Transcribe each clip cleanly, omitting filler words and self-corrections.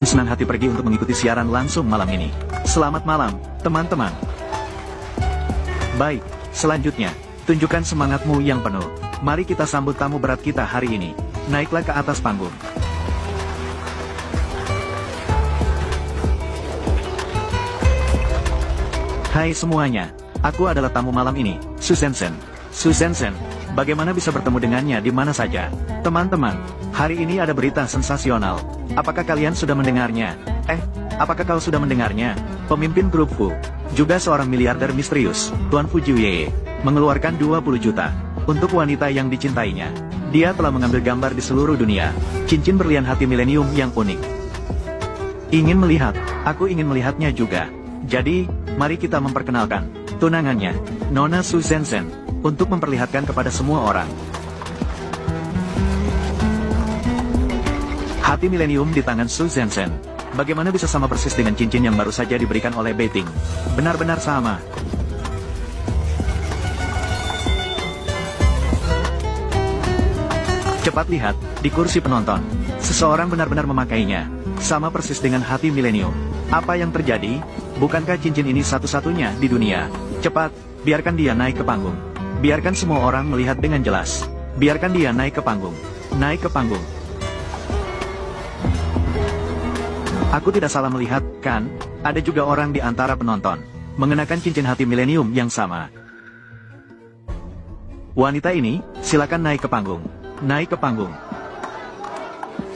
senang hati pergi untuk mengikuti siaran langsung malam ini. Selamat malam, teman-teman. Baik, selanjutnya, tunjukkan semangatmu yang penuh. Mari kita sambut tamu berat kita hari ini. Naiklah ke atas panggung. Hai semuanya, aku adalah tamu malam ini, Susan Sen. Susan Sen, bagaimana bisa bertemu dengannya di mana saja? Teman-teman, hari ini ada berita sensasional. Apakah kalian sudah mendengarnya? Apakah kau sudah mendengarnya? Pemimpin grup Fu, juga seorang miliarder misterius, Tuan Fu Jiwei, mengeluarkan 20 juta untuk wanita yang dicintainya. Dia telah mengambil gambar di seluruh dunia, cincin berlian hati milenium yang unik. Ingin melihat? Aku ingin melihatnya juga. Jadi, mari kita memperkenalkan tunangannya, Nona Susan Sen, untuk memperlihatkan kepada semua orang. Hati milenium di tangan Susan Sen. Bagaimana bisa sama persis dengan cincin yang baru saja diberikan oleh Beijing? Benar-benar sama. Cepat lihat, di kursi penonton. Seseorang benar-benar memakainya. Sama persis dengan hati milenium. Apa yang terjadi? Bukankah cincin ini satu-satunya di dunia? Cepat, biarkan dia naik ke panggung. Biarkan semua orang melihat dengan jelas. Biarkan dia naik ke panggung. Naik ke panggung. Aku tidak salah melihat, kan? Ada juga orang di antara penonton mengenakan cincin hati milenium yang sama. Wanita ini, silakan naik ke panggung. Naik ke panggung.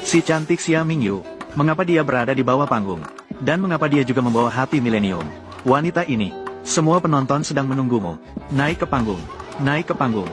Si cantik Xia Mingyu, mengapa dia berada di bawah panggung? Dan mengapa dia juga membawa hati milenium? Wanita ini, semua penonton sedang menunggumu. Naik ke panggung. Naik ke panggung.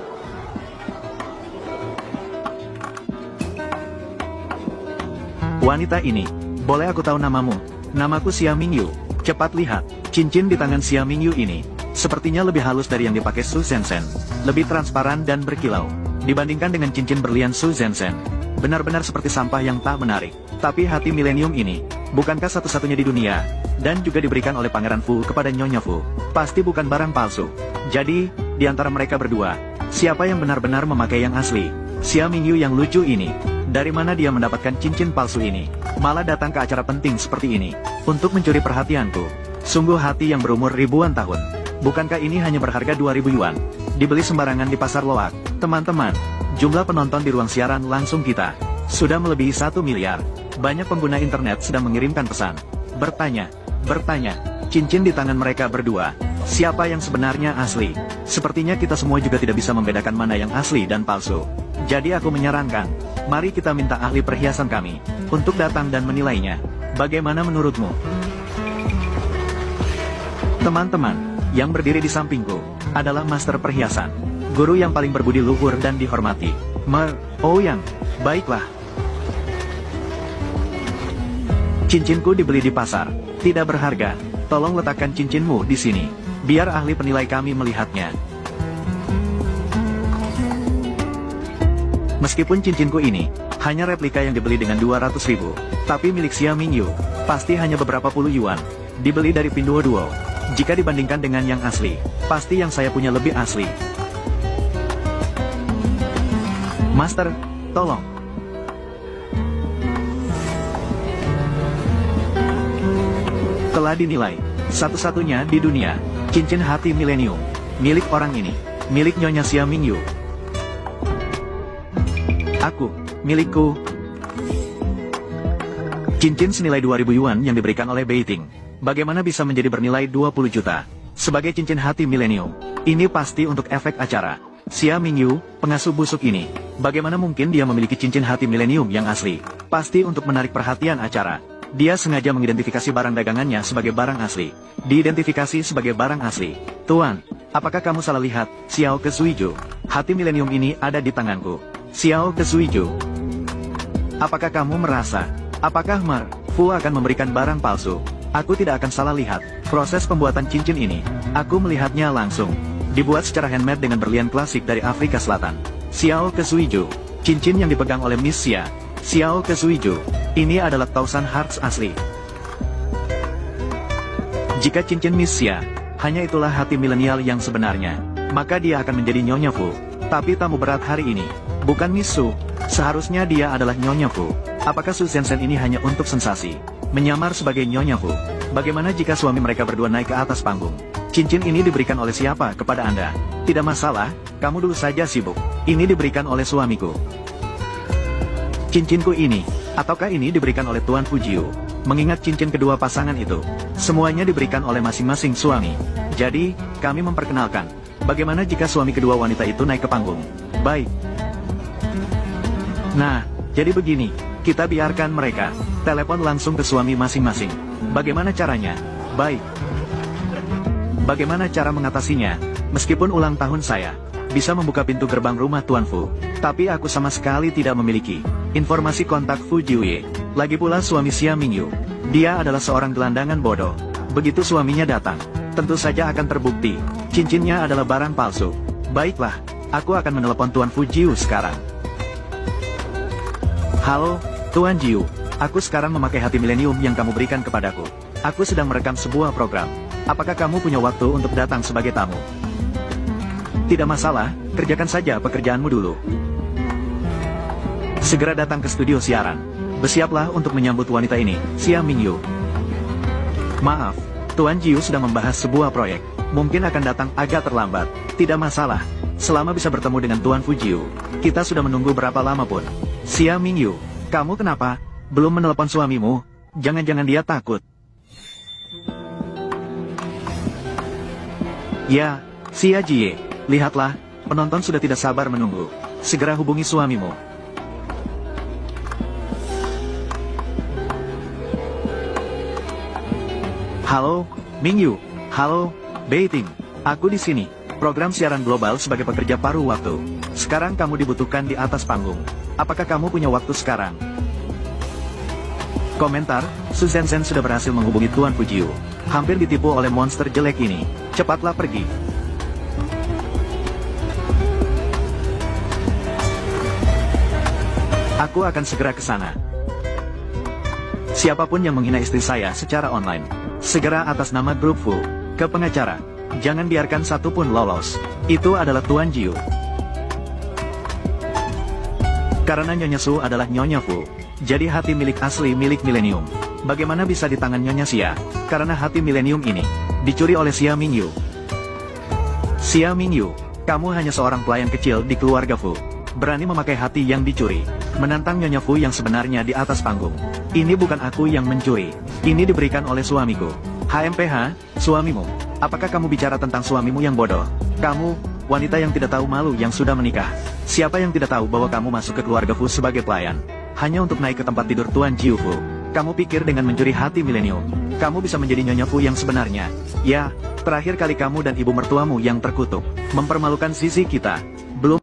Wanita ini, boleh aku tahu namamu? Namaku Xia Mingyu. Cepat lihat, cincin di tangan Xia Mingyu ini sepertinya lebih halus dari yang dipakai Su Zhenzen. Lebih transparan dan berkilau dibandingkan dengan cincin berlian Su Zhenzen. Benar-benar seperti sampah yang tak menarik. Tapi hati milenium ini, bukankah satu-satunya di dunia? Dan juga diberikan oleh Pangeran Fu kepada Nyonya Fu. Pasti bukan barang palsu. Jadi, di antara mereka berdua, siapa yang benar-benar memakai yang asli? Xia Mingyu yang lucu ini. Dari mana dia mendapatkan cincin palsu ini? Malah datang ke acara penting seperti ini untuk mencuri perhatianku. Sungguh hati yang berumur ribuan tahun. Bukankah ini hanya berharga 2000 yuan? Dibeli sembarangan di pasar loak. Teman-teman, jumlah penonton di ruang siaran langsung kita sudah melebihi 1 miliar. Banyak pengguna internet sedang mengirimkan pesan. Bertanya, cincin di tangan mereka berdua, siapa yang sebenarnya asli? Sepertinya kita semua juga tidak bisa membedakan mana yang asli dan palsu. Jadi aku menyarankan, mari kita minta ahli perhiasan kami untuk datang dan menilainya. Bagaimana menurutmu? Teman-teman, yang berdiri di sampingku adalah master perhiasan, guru yang paling berbudi luhur dan dihormati. Ouyang, baiklah. Cincinku dibeli di pasar, tidak berharga. Tolong letakkan cincinmu di sini, biar ahli penilai kami melihatnya. Meskipun cincinku ini hanya replika yang dibeli dengan 200.000, tapi milik Xia Mingyu pasti hanya beberapa puluh yuan. Dibeli dari Pinduoduo. Jika dibandingkan dengan yang asli, pasti yang saya punya lebih asli. Master, tolong. Telah dinilai, satu-satunya di dunia, cincin hati milenium, milik orang ini, milik Nyonya Xia Mingyu. Milikku. Cincin senilai 2000 yuan yang diberikan oleh Beijing, bagaimana bisa menjadi bernilai 20 juta? Sebagai cincin hati milenium, ini pasti untuk efek acara. Xia Mingyu, pengasuh busuk ini, bagaimana mungkin dia memiliki cincin hati milenium yang asli? Pasti untuk menarik perhatian acara. Dia sengaja mengidentifikasi barang dagangannya sebagai barang asli. Diidentifikasi sebagai barang asli. Tuan, apakah kamu salah lihat? Xiao Kesuiju, hati milenium ini ada di tanganku. Xiao Kesuiju. Apakah kamu merasa, apakah Fu akan memberikan barang palsu? Aku tidak akan salah lihat. Proses pembuatan cincin ini, aku melihatnya langsung. Dibuat secara handmade dengan berlian klasik dari Afrika Selatan. Xiao Kesuiju, cincin yang dipegang oleh Miss Xia. Xiao Kesuiju, ini adalah Thousand Hearts asli. Jika cincin Miss Xia, hanya itulah hati milenial yang sebenarnya, maka dia akan menjadi Nyonya Fu. Tapi tamu berat hari ini, bukan Miss Su. Seharusnya dia adalah Nyonya Fu. Apakah Su Zhenzen ini hanya untuk sensasi? menyamar sebagai Nyonya Fu. Bagaimana jika suami mereka berdua naik ke atas panggung? Cincin ini diberikan oleh siapa kepada Anda? Tidak masalah, kamu dulu saja sibuk. Ini diberikan oleh suamiku. Cincinku ini, ataukah ini diberikan oleh Tuan Fujiu? Mengingat cincin kedua pasangan itu, semuanya diberikan oleh masing-masing suami. Jadi, kami memperkenalkan, bagaimana jika suami kedua wanita itu naik ke panggung? Baik. Nah, jadi begini, kita biarkan mereka telepon langsung ke suami masing-masing. Bagaimana caranya? Baik. Bagaimana cara mengatasinya? Meskipun ulang tahun saya bisa membuka pintu gerbang rumah Tuan Fu, tapi aku sama sekali tidak memiliki informasi kontak Fu Jiuye. Lagi pula suami Xia Mingyu, dia adalah seorang gelandangan bodoh. Begitu suaminya datang, tentu saja akan terbukti cincinnya adalah barang palsu. Baiklah, aku akan menelepon Tuan Fu Jiu sekarang. Halo, Tuan Jiu. Aku sekarang memakai hati milenium yang kamu berikan kepadaku. Aku sedang merekam sebuah program. Apakah kamu punya waktu untuk datang sebagai tamu? Tidak masalah, kerjakan saja pekerjaanmu dulu. Segera datang ke studio siaran. Bersiaplah untuk menyambut wanita ini, Xia Mingyu. Maaf, Tuan Jiu sedang membahas sebuah proyek. Mungkin akan datang agak terlambat. Tidak masalah. Selama bisa bertemu dengan Tuan Fujiu, kita sudah menunggu berapa lama pun. Xia Mingyu, kamu kenapa? Belum menelepon suamimu? Jangan-jangan dia takut. Ya, Xia Jie, lihatlah, penonton sudah tidak sabar menunggu. Segera hubungi suamimu. Halo, Mingyu. Halo, Beiting. Aku di sini. Program siaran global sebagai pekerja paruh waktu. Sekarang kamu dibutuhkan di atas panggung. Apakah kamu punya waktu sekarang? Komentar, Su Zhenzen sudah berhasil menghubungi Tuan Fujiu. Hampir ditipu oleh monster jelek ini. Cepatlah pergi. Aku akan segera ke sana. Siapapun yang menghina istri saya secara online, segera atas nama grup Fu, ke pengacara. Jangan biarkan satupun lolos. Itu adalah Tuan Jiu. Karena Nyonya Su adalah Nyonya Fu, jadi hati milik asli milik milenium. Bagaimana bisa di tangan Nyonya Xia? Karena hati milenium ini dicuri oleh Xia Mingyu. Xia Mingyu, kamu hanya seorang pelayan kecil di keluarga Fu. Berani memakai hati yang dicuri, menantang Nyonya Fu yang sebenarnya di atas panggung. Ini bukan aku yang mencuri. Ini diberikan oleh suamiku. HMPH, suamimu. Apakah kamu bicara tentang suamimu yang bodoh? Kamu, wanita yang tidak tahu malu yang sudah menikah. Siapa yang tidak tahu bahwa kamu masuk ke keluarga Fu sebagai pelayan? Hanya untuk naik ke tempat tidur Tuan Jiu Fu. Kamu pikir dengan mencuri hati milenium, kamu bisa menjadi Nyonya Fu yang sebenarnya? Ya, terakhir kali kamu dan ibu mertuamu yang terkutuk, mempermalukan sisi kita. Belum